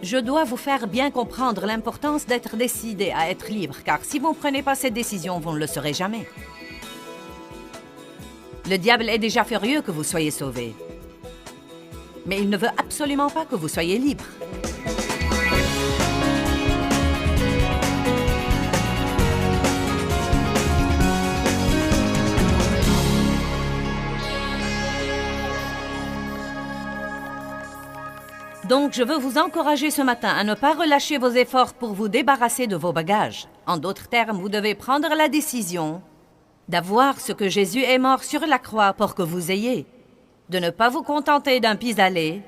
Je dois vous faire bien comprendre l'importance d'être décidé à être libre, car si vous ne prenez pas cette décision, vous ne le serez jamais. Le diable est déjà furieux que vous soyez sauvés. Mais il ne veut absolument pas que vous soyez libre. Donc, je veux vous encourager ce matin à ne pas relâcher vos efforts pour vous débarrasser de vos bagages. En d'autres termes, vous devez prendre la décision d'avoir ce que Jésus est mort sur la croix pour que vous ayez. De ne pas vous contenter d'un pis-aller,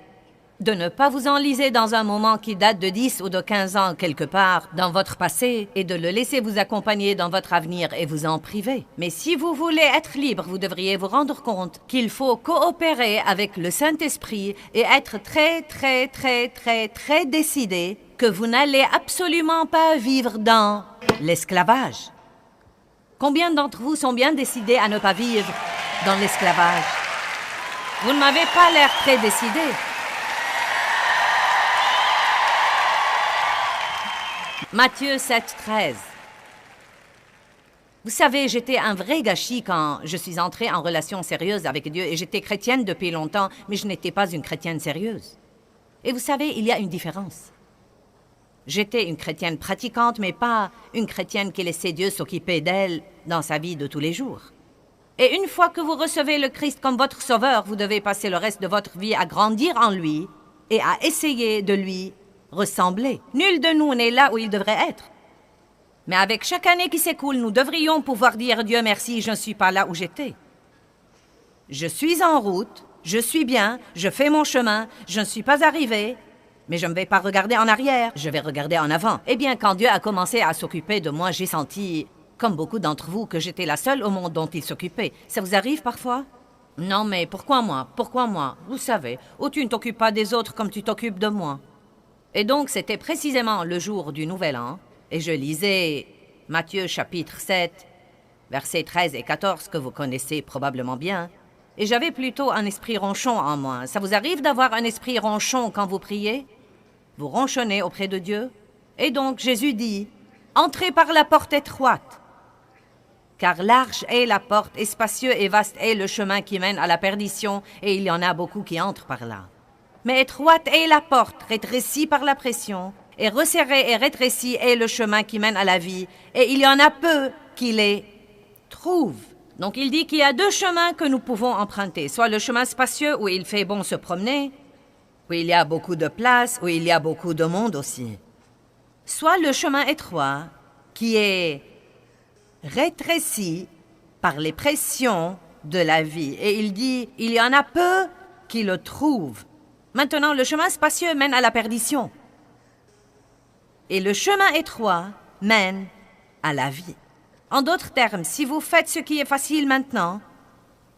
de ne pas vous enliser dans un moment qui date de 10 ou de 15 ans quelque part dans votre passé et de le laisser vous accompagner dans votre avenir et vous en priver. Mais si vous voulez être libre, vous devriez vous rendre compte qu'il faut coopérer avec le Saint-Esprit et être très décidé que vous n'allez absolument pas vivre dans l'esclavage. Combien d'entre vous sont bien décidés à ne pas vivre dans l'esclavage? Vous ne m'avez pas l'air très décidé. Matthieu 7, 13. Vous savez, j'étais un vrai gâchis quand je suis entrée en relation sérieuse avec Dieu et j'étais chrétienne depuis longtemps, mais je n'étais pas une chrétienne sérieuse. Et vous savez, il y a une différence. J'étais une chrétienne pratiquante, mais pas une chrétienne qui laissait Dieu s'occuper d'elle dans sa vie de tous les jours. Et une fois que vous recevez le Christ comme votre sauveur, vous devez passer le reste de votre vie à grandir en lui et à essayer de lui ressembler. Nul de nous n'est là où il devrait être. Mais avec chaque année qui s'écoule, nous devrions pouvoir dire « Dieu merci, je ne suis pas là où j'étais. Je suis en route, je suis bien, je fais mon chemin, je ne suis pas arrivé, mais je ne vais pas regarder en arrière, je vais regarder en avant. » Eh bien, quand Dieu a commencé à s'occuper de moi, j'ai senti, comme beaucoup d'entre vous, que j'étais la seule au monde dont il s'occupait. Ça vous arrive parfois? Non, mais pourquoi moi? Pourquoi moi? Vous savez, ou tu ne t'occupes pas des autres comme tu t'occupes de moi. Et donc, c'était précisément le jour du Nouvel An, et je lisais Matthieu chapitre 7, versets 13 et 14, que vous connaissez probablement bien, et j'avais plutôt un esprit ronchon en moi. Ça vous arrive d'avoir un esprit ronchon quand vous priez? Vous ronchonnez auprès de Dieu? Et donc, Jésus dit, « Entrez par la porte étroite, car large est la porte, et spacieux et vaste est le chemin qui mène à la perdition, et il y en a beaucoup qui entrent par là. Mais étroite est la porte, rétrécie par la pression, et resserrée et rétrécie est le chemin qui mène à la vie, et il y en a peu qui les trouvent. » Donc il dit qu'il y a deux chemins que nous pouvons emprunter, soit le chemin spacieux où il fait bon se promener, où il y a beaucoup de place, où il y a beaucoup de monde aussi, soit le chemin étroit qui est rétréci par les pressions de la vie. Et il dit, il y en a peu qui le trouvent. Maintenant, le chemin spacieux mène à la perdition. Et le chemin étroit mène à la vie. En d'autres termes, si vous faites ce qui est facile maintenant,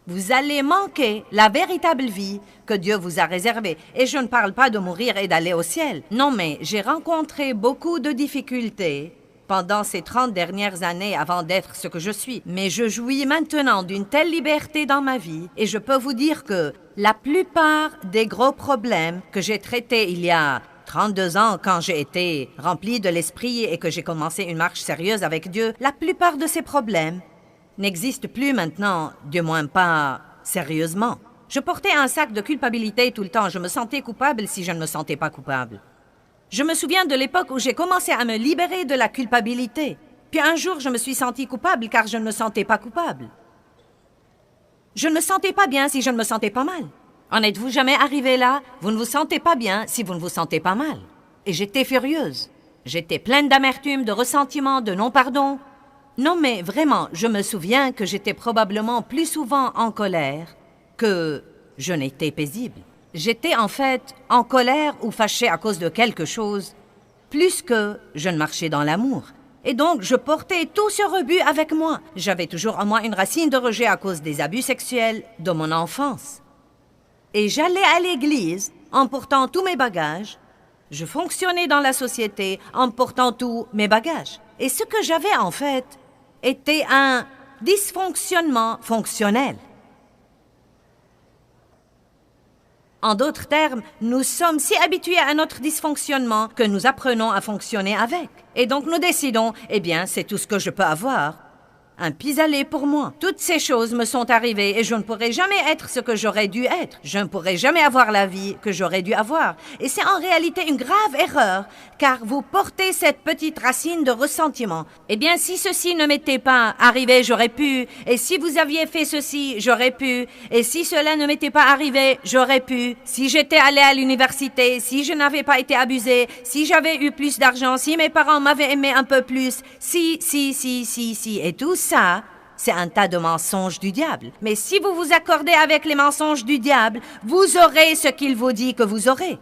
vous allez manquer la véritable vie que Dieu vous a réservée. Et je ne parle pas de mourir et d'aller au ciel. Non, mais j'ai rencontré beaucoup de difficultés pendant ces 30 dernières années avant d'être ce que je suis. Mais je jouis maintenant d'une telle liberté dans ma vie et je peux vous dire que la plupart des gros problèmes que j'ai traités il y a 32 ans quand j'ai été rempli de l'esprit et que j'ai commencé une marche sérieuse avec Dieu, la plupart de ces problèmes n'existent plus maintenant, du moins pas sérieusement. Je portais un sac de culpabilité tout le temps. Je me sentais coupable si je ne me sentais pas coupable. Je me souviens de l'époque où j'ai commencé à me libérer de la culpabilité. Puis un jour, je me suis sentie coupable car je ne me sentais pas coupable. Je ne me sentais pas bien si je ne me sentais pas mal. En êtes-vous jamais arrivé là? Vous ne vous sentez pas bien si vous ne vous sentez pas mal. Et j'étais furieuse. J'étais pleine d'amertume, de ressentiment, de non-pardon. Non, mais vraiment, je me souviens que j'étais probablement plus souvent en colère que je n'étais paisible. J'étais en fait en colère ou fâchée à cause de quelque chose, plus que je ne marchais dans l'amour. Et donc, je portais tout ce rebut avec moi. J'avais toujours en moi une racine de rejet à cause des abus sexuels de mon enfance. Et j'allais à l'église en portant tous mes bagages. Je fonctionnais dans la société en portant tous mes bagages. Et ce que j'avais en fait était un dysfonctionnement fonctionnel. En d'autres termes, nous sommes si habitués à notre dysfonctionnement que nous apprenons à fonctionner avec. Et donc nous décidons, eh bien, c'est tout ce que je peux avoir. Un pis-aller pour moi. Toutes ces choses me sont arrivées et je ne pourrai jamais être ce que j'aurais dû être. Je ne pourrai jamais avoir la vie que j'aurais dû avoir. Et c'est en réalité une grave erreur, car vous portez cette petite racine de ressentiment. Eh bien, si ceci ne m'était pas arrivé, j'aurais pu. Et si vous aviez fait ceci, j'aurais pu. Et si cela ne m'était pas arrivé, j'aurais pu. Si j'étais allé à l'université, si je n'avais pas été abusé, si j'avais eu plus d'argent, si mes parents m'avaient aimé un peu plus, si. Et tout ça, c'est un tas de mensonges du diable. Mais si vous vous accordez avec les mensonges du diable, vous aurez ce qu'il vous dit que vous aurez.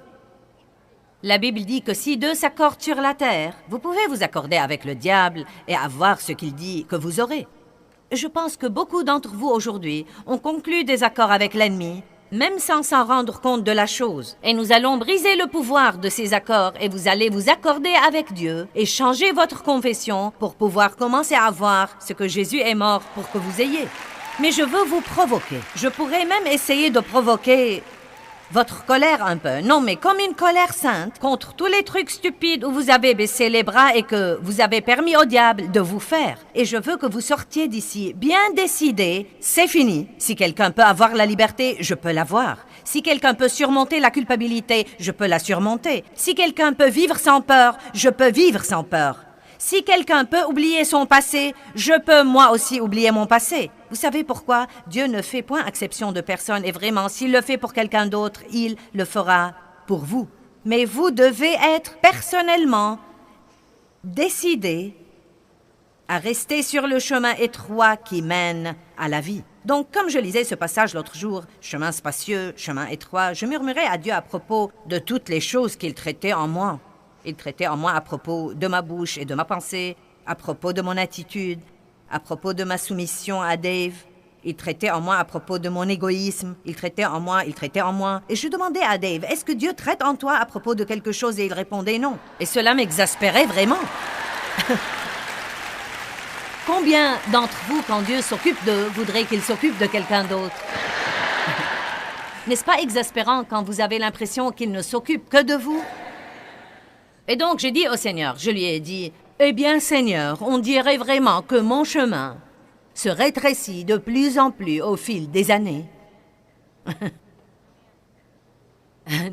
La Bible dit que si deux s'accordent sur la terre, vous pouvez vous accorder avec le diable et avoir ce qu'il dit que vous aurez. Je pense que beaucoup d'entre vous aujourd'hui ont conclu des accords avec l'ennemi, même sans s'en rendre compte de la chose. Et nous allons briser le pouvoir de ces accords et vous allez vous accorder avec Dieu et changer votre confession pour pouvoir commencer à voir ce que Jésus est mort pour que vous ayez. Mais je veux vous provoquer. Je pourrais même essayer de provoquer votre colère un peu. Non, mais comme une colère sainte contre tous les trucs stupides où vous avez baissé les bras et que vous avez permis au diable de vous faire. Et je veux que vous sortiez d'ici bien décidé, c'est fini. Si quelqu'un peut avoir la liberté, je peux l'avoir. Si quelqu'un peut surmonter la culpabilité, je peux la surmonter. Si quelqu'un peut vivre sans peur, je peux vivre sans peur. Si quelqu'un peut oublier son passé, je peux moi aussi oublier mon passé. Vous savez pourquoi? Dieu ne fait point exception de personne et vraiment, s'il le fait pour quelqu'un d'autre, il le fera pour vous. Mais vous devez être personnellement décidé à rester sur le chemin étroit qui mène à la vie. Donc, comme je lisais ce passage l'autre jour, chemin spacieux, chemin étroit, je murmurais à Dieu à propos de toutes les choses qu'il traitait en moi. Il traitait en moi à propos de ma bouche et de ma pensée, à propos de mon attitude, à propos de ma soumission à Dave. Il traitait en moi à propos de mon égoïsme. Il traitait en moi. Et je demandais à Dave, est-ce que Dieu traite en toi à propos de quelque chose? Et il répondait non. Et cela m'exaspérait vraiment. Combien d'entre vous, quand Dieu s'occupe d'eux, voudraient qu'il s'occupe de quelqu'un d'autre? N'est-ce pas exaspérant quand vous avez l'impression qu'il ne s'occupe que de vous? Et donc, j'ai dit au Seigneur, je lui ai dit, « Eh bien, Seigneur, on dirait vraiment que mon chemin se rétrécit de plus en plus au fil des années. »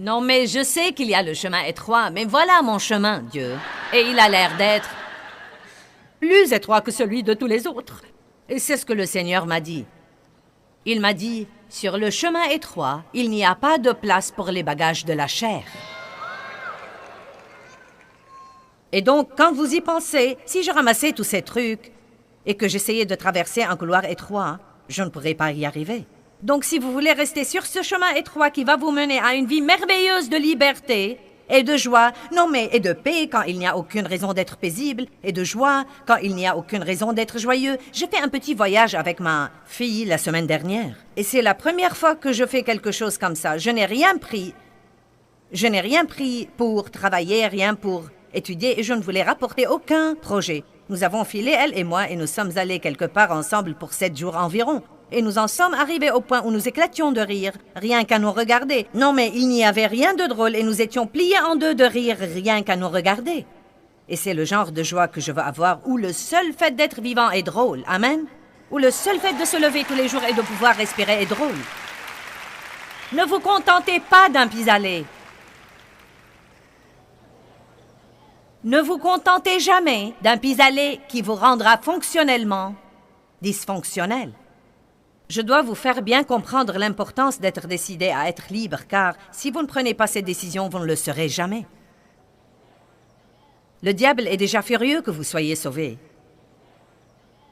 Non, mais je sais qu'il y a le chemin étroit, mais voilà mon chemin, Dieu. Et il a l'air d'être plus étroit que celui de tous les autres. Et c'est ce que le Seigneur m'a dit. Il m'a dit, « Sur le chemin étroit, il n'y a pas de place pour les bagages de la chair. » Et donc, quand vous y pensez, si je ramassais tous ces trucs et que j'essayais de traverser un couloir étroit, je ne pourrais pas y arriver. Donc, si vous voulez rester sur ce chemin étroit qui va vous mener à une vie merveilleuse de liberté et de joie, non mais et de paix quand il n'y a aucune raison d'être paisible, et de joie quand il n'y a aucune raison d'être joyeux. J'ai fait un petit voyage avec ma fille la semaine dernière. Et c'est la première fois que je fais quelque chose comme ça. Je n'ai rien pris. Je n'ai rien pris pour travailler, rien pour étudier, et je ne voulais rapporter aucun projet. Nous avons filé, elle et moi, et nous sommes allés quelque part ensemble pour 7 jours environ. Et nous en sommes arrivés au point où nous éclations de rire, rien qu'à nous regarder. Non, mais il n'y avait rien de drôle, et nous étions pliés en deux de rire, rien qu'à nous regarder. Et c'est le genre de joie que je veux avoir, où le seul fait d'être vivant est drôle. Amen? Où le seul fait de se lever tous les jours et de pouvoir respirer est drôle. Ne vous contentez pas d'un pis-aller. Ne vous contentez jamais d'un pis-aller qui vous rendra fonctionnellement dysfonctionnel. Je dois vous faire bien comprendre l'importance d'être décidé à être libre, car si vous ne prenez pas cette décision, vous ne le serez jamais. Le diable est déjà furieux que vous soyez sauvés.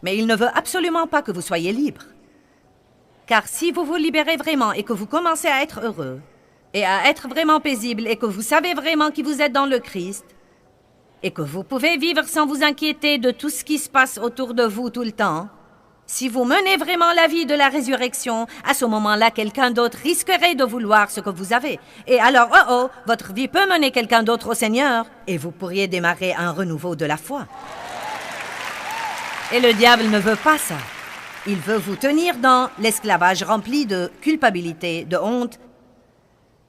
Mais il ne veut absolument pas que vous soyez libre. Car si vous vous libérez vraiment et que vous commencez à être heureux, et à être vraiment paisible, et que vous savez vraiment qui vous êtes dans le Christ, et que vous pouvez vivre sans vous inquiéter de tout ce qui se passe autour de vous tout le temps, si vous menez vraiment la vie de la résurrection, à ce moment-là, quelqu'un d'autre risquerait de vouloir ce que vous avez. Et alors, votre vie peut mener quelqu'un d'autre au Seigneur, et vous pourriez démarrer un renouveau de la foi. Et le diable ne veut pas ça. Il veut vous tenir dans l'esclavage rempli de culpabilité, de honte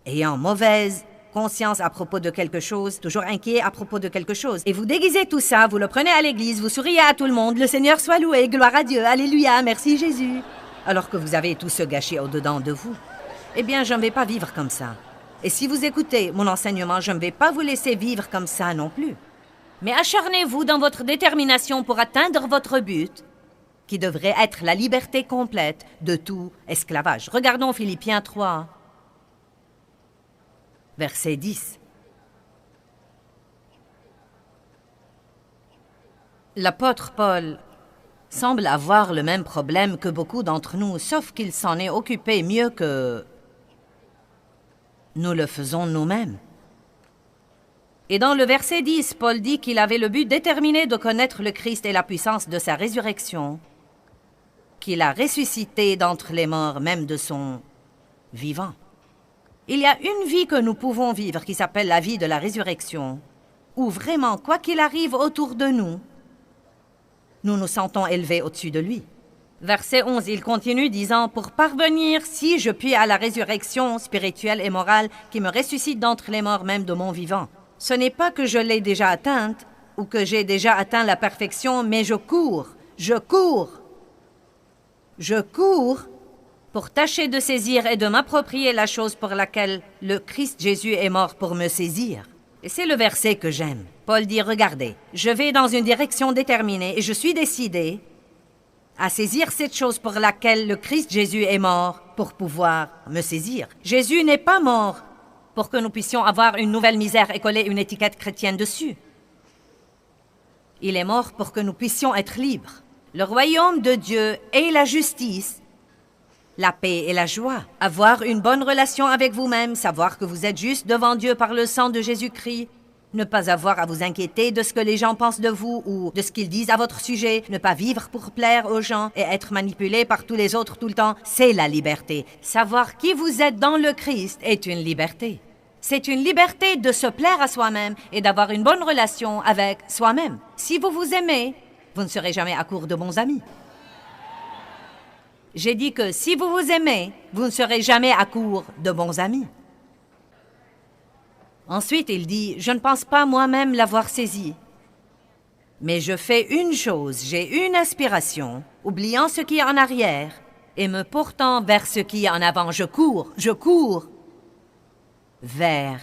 ayant mauvaise conscience à propos de quelque chose, toujours inquiet à propos de quelque chose. Et vous déguisez tout ça, vous le prenez à l'église, vous souriez à tout le monde, le Seigneur soit loué, gloire à Dieu, alléluia, merci Jésus. Alors que vous avez tout ce gâché au-dedans de vous. Eh bien, je ne vais pas vivre comme ça. Et si vous écoutez mon enseignement, je ne vais pas vous laisser vivre comme ça non plus. Mais acharnez-vous dans votre détermination pour atteindre votre but, qui devrait être la liberté complète de tout esclavage. Regardons Philippiens 3, verset 10. L'apôtre Paul semble avoir le même problème que beaucoup d'entre nous, sauf qu'il s'en est occupé mieux que nous le faisons nous-mêmes. Et dans le verset 10, Paul dit qu'il avait le but déterminé de connaître le Christ et la puissance de sa résurrection, qu'il a ressuscité d'entre les morts, même de son vivant. Il y a une vie que nous pouvons vivre qui s'appelle la vie de la résurrection, où vraiment, quoi qu'il arrive autour de nous, nous nous sentons élevés au-dessus de lui. Verset 11, il continue disant « Pour parvenir, si je puis, à la résurrection spirituelle et morale qui me ressuscite d'entre les morts même de mon vivant. Ce n'est pas que je l'ai déjà atteinte ou que j'ai déjà atteint la perfection, mais je cours pour tâcher de saisir et de m'approprier la chose pour laquelle le Christ Jésus est mort pour me saisir. » Et c'est le verset que j'aime. Paul dit « Regardez, je vais dans une direction déterminée et je suis décidé à saisir cette chose pour laquelle le Christ Jésus est mort pour pouvoir me saisir. Jésus n'est pas mort pour que nous puissions avoir une nouvelle misère et coller une étiquette chrétienne dessus. Il est mort pour que nous puissions être libres. Le royaume de Dieu est la justice, la paix et la joie. Avoir une bonne relation avec vous-même, savoir que vous êtes juste devant Dieu par le sang de Jésus-Christ, ne pas avoir à vous inquiéter de ce que les gens pensent de vous ou de ce qu'ils disent à votre sujet, ne pas vivre pour plaire aux gens et être manipulé par tous les autres tout le temps, c'est la liberté. Savoir qui vous êtes dans le Christ est une liberté. C'est une liberté de se plaire à soi-même et d'avoir une bonne relation avec soi-même. Si vous vous aimez, vous ne serez jamais à court de bons amis. J'ai dit que si vous vous aimez, vous ne serez jamais à court de bons amis. Ensuite, il dit, je ne pense pas moi-même l'avoir saisi. Mais je fais une chose, j'ai une aspiration, oubliant ce qui est en arrière et me portant vers ce qui est en avant. Je cours vers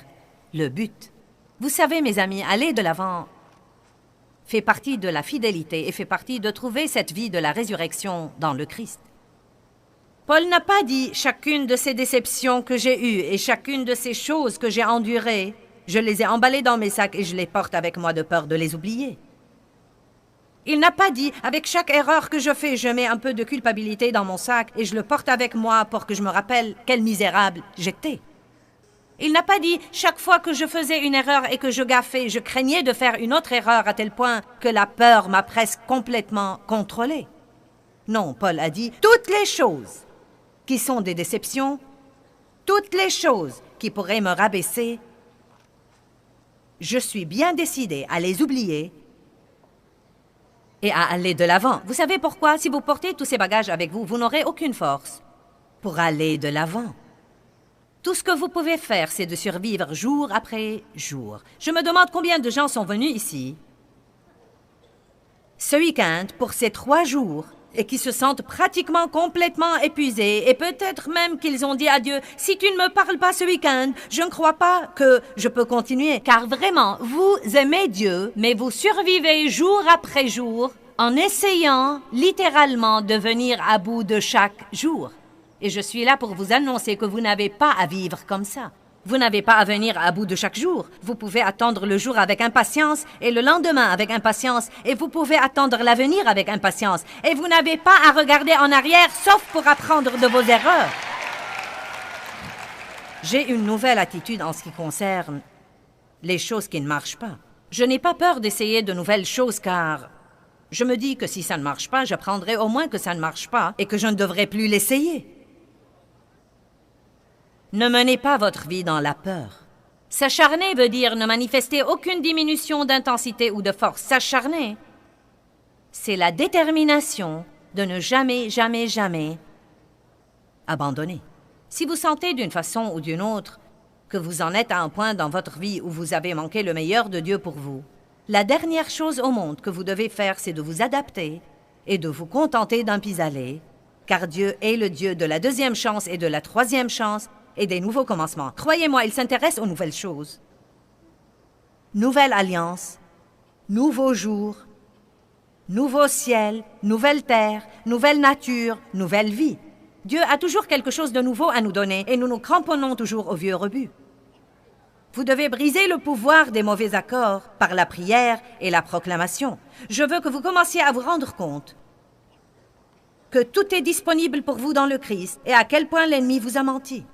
le but. Vous savez, mes amis, aller de l'avant fait partie de la fidélité et fait partie de trouver cette vie de la résurrection dans le Christ. Paul n'a pas dit « chacune de ces déceptions que j'ai eues et chacune de ces choses que j'ai endurées, je les ai emballées dans mes sacs et je les porte avec moi de peur de les oublier. » Il n'a pas dit « avec chaque erreur que je fais, je mets un peu de culpabilité dans mon sac et je le porte avec moi pour que je me rappelle quel misérable j'étais. » Il n'a pas dit « chaque fois que je faisais une erreur et que je gaffais, je craignais de faire une autre erreur à tel point que la peur m'a presque complètement contrôlé. » Non, Paul a dit « toutes les choses qui sont des déceptions, toutes les choses qui pourraient me rabaisser, je suis bien décidé à les oublier et à aller de l'avant. » Vous savez pourquoi? Si vous portez tous ces bagages avec vous, vous n'aurez aucune force pour aller de l'avant. Tout ce que vous pouvez faire, c'est de survivre jour après jour. Je me demande combien de gens sont venus ici ce week-end pour ces 3 jours et qui se sentent pratiquement complètement épuisés et peut-être même qu'ils ont dit à Dieu « Si tu ne me parles pas ce week-end, je ne crois pas que je peux continuer. » Car vraiment, vous aimez Dieu, mais vous survivez jour après jour en essayant littéralement de venir à bout de chaque jour. Et je suis là pour vous annoncer que vous n'avez pas à vivre comme ça. Vous n'avez pas à venir à bout de chaque jour. Vous pouvez attendre le jour avec impatience et le lendemain avec impatience et vous pouvez attendre l'avenir avec impatience. Et vous n'avez pas à regarder en arrière sauf pour apprendre de vos erreurs. J'ai une nouvelle attitude en ce qui concerne les choses qui ne marchent pas. Je n'ai pas peur d'essayer de nouvelles choses car je me dis que si ça ne marche pas, j'apprendrai au moins que ça ne marche pas et que je ne devrais plus l'essayer. Ne menez pas votre vie dans la peur. S'acharner veut dire ne manifester aucune diminution d'intensité ou de force. S'acharner, c'est la détermination de ne jamais, jamais, jamais abandonner. Si vous sentez d'une façon ou d'une autre que vous en êtes à un point dans votre vie où vous avez manqué le meilleur de Dieu pour vous, la dernière chose au monde que vous devez faire, c'est de vous adapter et de vous contenter d'un pis-aller, car Dieu est le Dieu de la deuxième chance et de la troisième chance et des nouveaux commencements. Croyez-moi, il s'intéresse aux nouvelles choses. Nouvelle alliance, nouveau jour, nouveau ciel, nouvelle terre, nouvelle nature, nouvelle vie. Dieu a toujours quelque chose de nouveau à nous donner et nous nous cramponnons toujours au vieux rebut. Vous devez briser le pouvoir des mauvais accords par la prière et la proclamation. Je veux que vous commenciez à vous rendre compte que tout est disponible pour vous dans le Christ et à quel point l'ennemi vous a menti.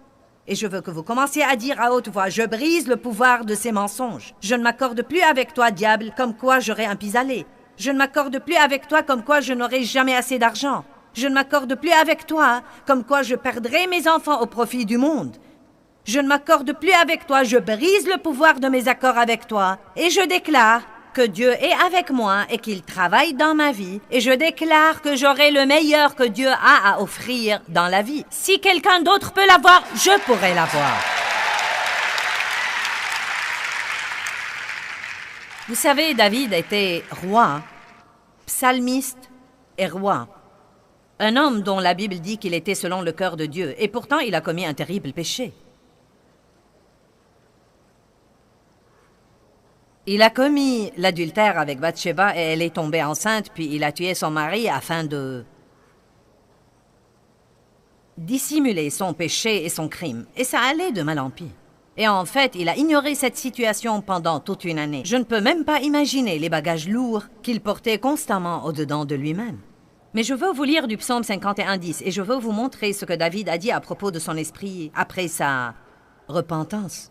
Et je veux que vous commenciez à dire à haute voix, « Je brise le pouvoir de ces mensonges. Je ne m'accorde plus avec toi, diable, comme quoi j'aurai un pis-aller. Je ne m'accorde plus avec toi comme quoi je n'aurai jamais assez d'argent. Je ne m'accorde plus avec toi comme quoi je perdrai mes enfants au profit du monde. Je ne m'accorde plus avec toi, je brise le pouvoir de mes accords avec toi et je déclare que Dieu est avec moi et qu'il travaille dans ma vie et je déclare que j'aurai le meilleur que Dieu a à offrir dans la vie. Si quelqu'un d'autre peut l'avoir, je pourrai l'avoir. Vous savez, David était roi, psalmiste et roi. Un homme dont la Bible dit qu'il était selon le cœur de Dieu et pourtant il a commis un terrible péché. Il a commis l'adultère avec Bathsheba et elle est tombée enceinte, puis il a tué son mari afin de dissimuler son péché et son crime. Et ça allait de mal en pis. Et en fait, il a ignoré cette situation pendant toute une année. Je ne peux même pas imaginer les bagages lourds qu'il portait constamment au-dedans de lui-même. Mais je veux vous lire du psaume 51:10 et je veux vous montrer ce que David a dit à propos de son esprit après sa repentance.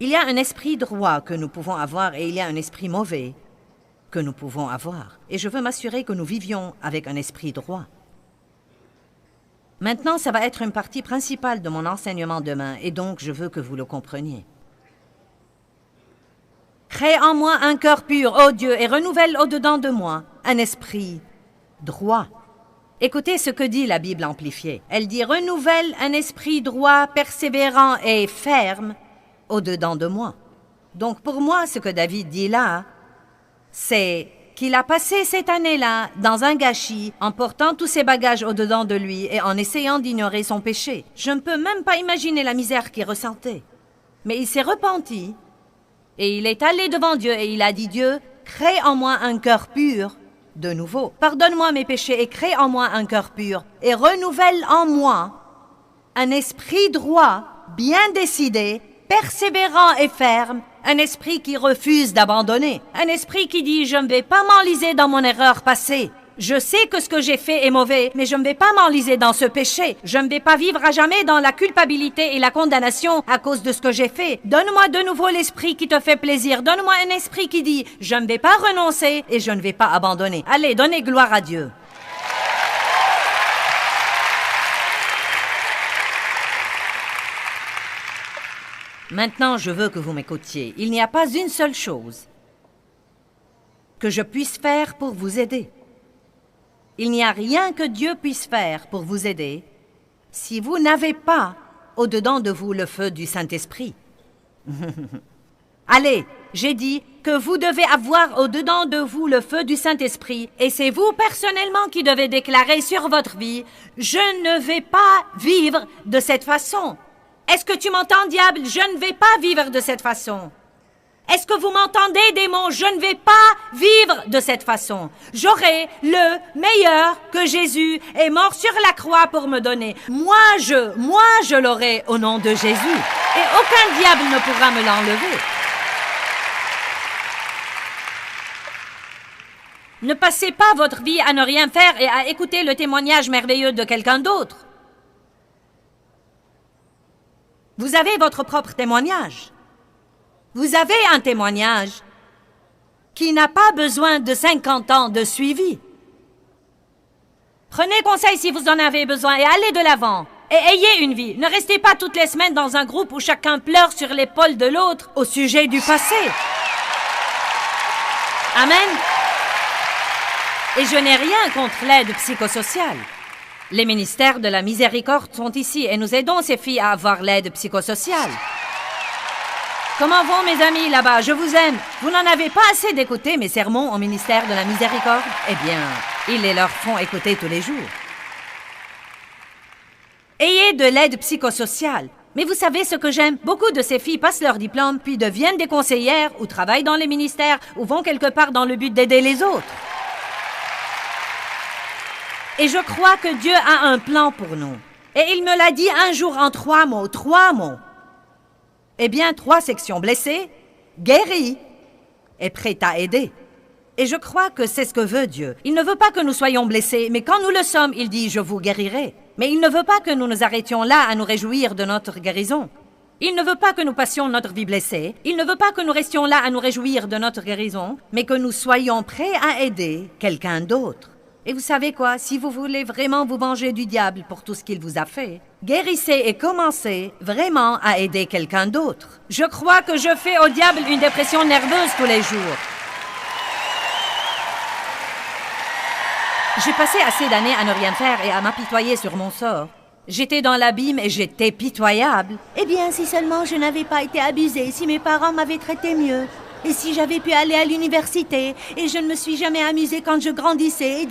Il y a un esprit droit que nous pouvons avoir et il y a un esprit mauvais que nous pouvons avoir. Et je veux m'assurer que nous vivions avec un esprit droit. Maintenant, ça va être une partie principale de mon enseignement demain et donc je veux que vous le compreniez. Crée en moi un cœur pur, ô Dieu, et renouvelle au-dedans de moi un esprit droit. Écoutez ce que dit la Bible amplifiée. Elle dit « Renouvelle un esprit droit, persévérant et ferme au-dedans de moi. » Donc pour moi, ce que David dit là, c'est qu'il a passé cette année-là dans un gâchis en portant tous ses bagages au-dedans de lui et en essayant d'ignorer son péché. Je ne peux même pas imaginer la misère qu'il ressentait. Mais il s'est repenti et il est allé devant Dieu et il a dit « Dieu, crée en moi un cœur pur de nouveau. Pardonne-moi mes péchés et crée en moi un cœur pur et renouvelle en moi un esprit droit, bien décidé, persévérant et ferme, un esprit qui refuse d'abandonner, un esprit qui dit « Je ne vais pas m'enliser dans mon erreur passée. Je sais que ce que j'ai fait est mauvais, mais je ne vais pas m'enliser dans ce péché. Je ne vais pas vivre à jamais dans la culpabilité et la condamnation à cause de ce que j'ai fait. Donne-moi de nouveau l'esprit qui te fait plaisir. Donne-moi un esprit qui dit « Je ne vais pas renoncer et je ne vais pas abandonner. » Allez, donnez gloire à Dieu. Maintenant, je veux que vous m'écoutiez. Il n'y a pas une seule chose que je puisse faire pour vous aider. Il n'y a rien que Dieu puisse faire pour vous aider si vous n'avez pas au-dedans de vous le feu du Saint-Esprit. Allez, j'ai dit que vous devez avoir au-dedans de vous le feu du Saint-Esprit et c'est vous personnellement qui devez déclarer sur votre vie « Je ne vais pas vivre de cette façon ». Est-ce que tu m'entends, diable? Je ne vais pas vivre de cette façon. Est-ce que vous m'entendez, démon? Je ne vais pas vivre de cette façon. J'aurai le meilleur que Jésus est mort sur la croix pour me donner. Moi, je l'aurai au nom de Jésus. Et aucun diable ne pourra me l'enlever. Ne passez pas votre vie à ne rien faire et à écouter le témoignage merveilleux de quelqu'un d'autre. Vous avez votre propre témoignage. Vous avez un témoignage qui n'a pas besoin de 50 ans de suivi. Prenez conseil si vous en avez besoin et allez de l'avant. Et ayez une vie. Ne restez pas toutes les semaines dans un groupe où chacun pleure sur l'épaule de l'autre au sujet du passé. Amen. Et je n'ai rien contre l'aide psychosociale. Les ministères de la miséricorde sont ici et nous aidons ces filles à avoir l'aide psychosociale. Comment vont mes amis là-bas? Je vous aime. Vous n'en avez pas assez d'écouter mes sermons au ministère de la miséricorde? Eh bien, ils les leur font écouter tous les jours. Ayez de l'aide psychosociale. Mais vous savez ce que j'aime? Beaucoup de ces filles passent leur diplôme, puis deviennent des conseillères, ou travaillent dans les ministères, ou vont quelque part dans le but d'aider les autres. Et je crois que Dieu a un plan pour nous. Et il me l'a dit un jour en 3 mots, 3 mots. Eh bien, 3 sections: blessées, guéries et prêtes à aider. Et je crois que c'est ce que veut Dieu. Il ne veut pas que nous soyons blessés, mais quand nous le sommes, il dit « Je vous guérirai ». Mais il ne veut pas que nous nous arrêtions là à nous réjouir de notre guérison. Il ne veut pas que nous passions notre vie blessée. Il ne veut pas que nous restions là à nous réjouir de notre guérison, mais que nous soyons prêts à aider quelqu'un d'autre. Et vous savez quoi? Si vous voulez vraiment vous venger du diable pour tout ce qu'il vous a fait, guérissez et commencez vraiment à aider quelqu'un d'autre. Je crois que je fais au diable une dépression nerveuse tous les jours. J'ai passé assez d'années à ne rien faire et à m'apitoyer sur mon sort. J'étais dans l'abîme et j'étais pitoyable. Eh bien, si seulement je n'avais pas été abusée, si mes parents m'avaient traité mieux, et si j'avais pu aller à l'université, et je ne me suis jamais amusée quand je grandissais,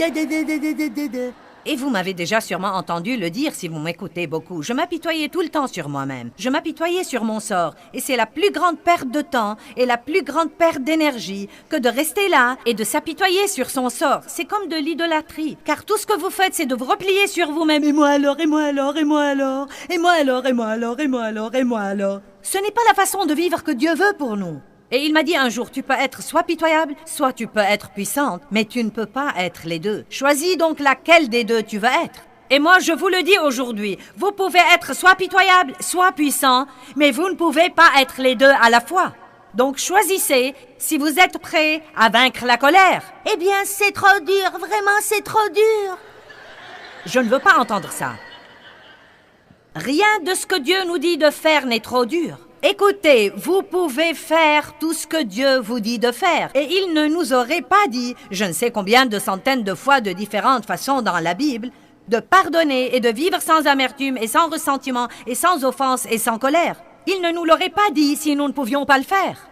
Et vous m'avez déjà sûrement entendu le dire si vous m'écoutez beaucoup. Je m'apitoyais tout le temps sur moi-même. Je m'apitoyais sur mon sort. Et c'est la plus grande perte de temps et la plus grande perte d'énergie que de rester là et de s'apitoyer sur son sort. C'est comme de l'idolâtrie. Car tout ce que vous faites, c'est de vous replier sur vous-même. Et moi alors, et moi alors, et moi alors, et moi alors, et moi alors, et moi alors, et moi alors. Ce n'est pas la façon de vivre que Dieu veut pour nous. Et il m'a dit un jour, tu peux être soit pitoyable, soit tu peux être puissante, mais tu ne peux pas être les deux. Choisis donc laquelle des deux tu veux être. Et moi, je vous le dis aujourd'hui, vous pouvez être soit pitoyable, soit puissant, mais vous ne pouvez pas être les deux à la fois. Donc choisissez si vous êtes prêts à vaincre la colère. Eh bien, c'est trop dur, vraiment, c'est trop dur. Je ne veux pas entendre ça. Rien de ce que Dieu nous dit de faire n'est trop dur. Écoutez, vous pouvez faire tout ce que Dieu vous dit de faire. Et il ne nous aurait pas dit, je ne sais combien de centaines de fois de différentes façons dans la Bible, de pardonner et de vivre sans amertume et sans ressentiment et sans offense et sans colère. Il ne nous l'aurait pas dit si nous ne pouvions pas le faire.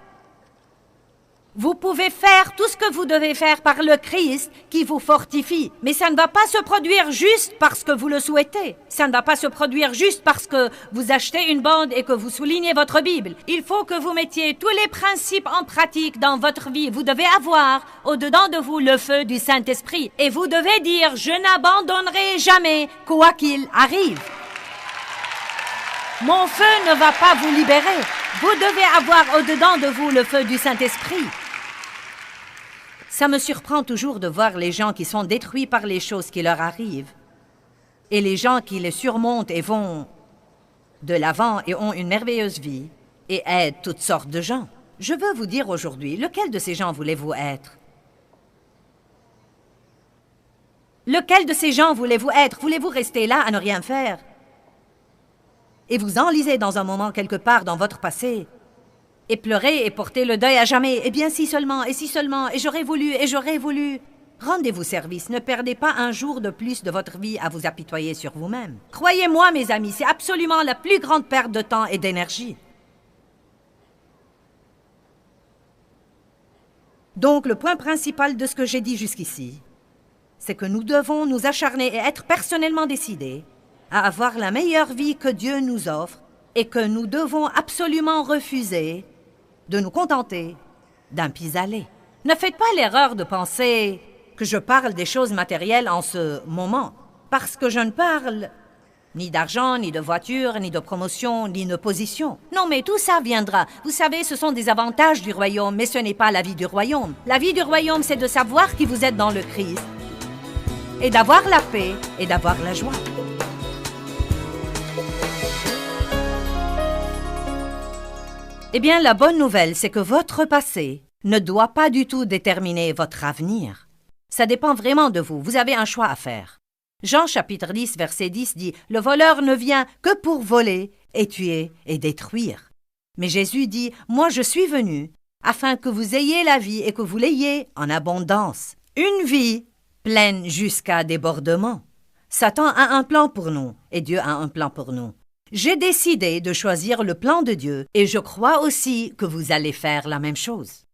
Vous pouvez faire tout ce que vous devez faire par le Christ qui vous fortifie. Mais ça ne va pas se produire juste parce que vous le souhaitez. Ça ne va pas se produire juste parce que vous achetez une bande et que vous soulignez votre Bible. Il faut que vous mettiez tous les principes en pratique dans votre vie. Vous devez avoir au-dedans de vous le feu du Saint-Esprit. Et vous devez dire « Je n'abandonnerai jamais, quoi qu'il arrive ». Mon feu ne va pas vous libérer. Vous devez avoir au-dedans de vous le feu du Saint-Esprit. Ça me surprend toujours de voir les gens qui sont détruits par les choses qui leur arrivent et les gens qui les surmontent et vont de l'avant et ont une merveilleuse vie et aident toutes sortes de gens. Je veux vous dire aujourd'hui, lequel de ces gens voulez-vous être? Lequel de ces gens voulez-vous être? Voulez-vous rester là à ne rien faire? Et vous enlisez dans un moment quelque part dans votre passé et pleurer et porter le deuil à jamais. Eh bien, si seulement, et j'aurais voulu, et j'aurais voulu. Rendez-vous service, ne perdez pas un jour de plus de votre vie à vous apitoyer sur vous-même. Croyez-moi, mes amis, c'est absolument la plus grande perte de temps et d'énergie. Donc, le point principal de ce que j'ai dit jusqu'ici, c'est que nous devons nous acharner et être personnellement décidés à avoir la meilleure vie que Dieu nous offre et que nous devons absolument refuser de nous contenter d'un pis-aller. Ne faites pas l'erreur de penser que je parle des choses matérielles en ce moment, parce que je ne parle ni d'argent, ni de voiture, ni de promotion, ni de position. Non, mais tout ça viendra. Vous savez, ce sont des avantages du royaume, mais ce n'est pas la vie du royaume. La vie du royaume, c'est de savoir qui vous êtes dans le Christ, et d'avoir la paix, et d'avoir la joie. Eh bien, la bonne nouvelle, c'est que votre passé ne doit pas du tout déterminer votre avenir. Ça dépend vraiment de vous. Vous avez un choix à faire. Jean chapitre 10, verset 10 dit « Le voleur ne vient que pour voler et tuer et détruire. » Mais Jésus dit « Moi je suis venu afin que vous ayez la vie et que vous l'ayez en abondance. Une vie pleine jusqu'à débordement. » Satan a un plan pour nous et Dieu a un plan pour nous. J'ai décidé de choisir le plan de Dieu et je crois aussi que vous allez faire la même chose.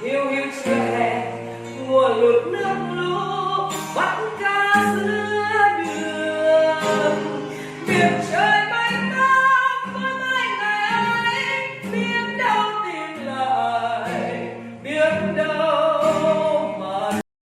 Hiu hiu chưa hè mùa lụt nước lũ bắt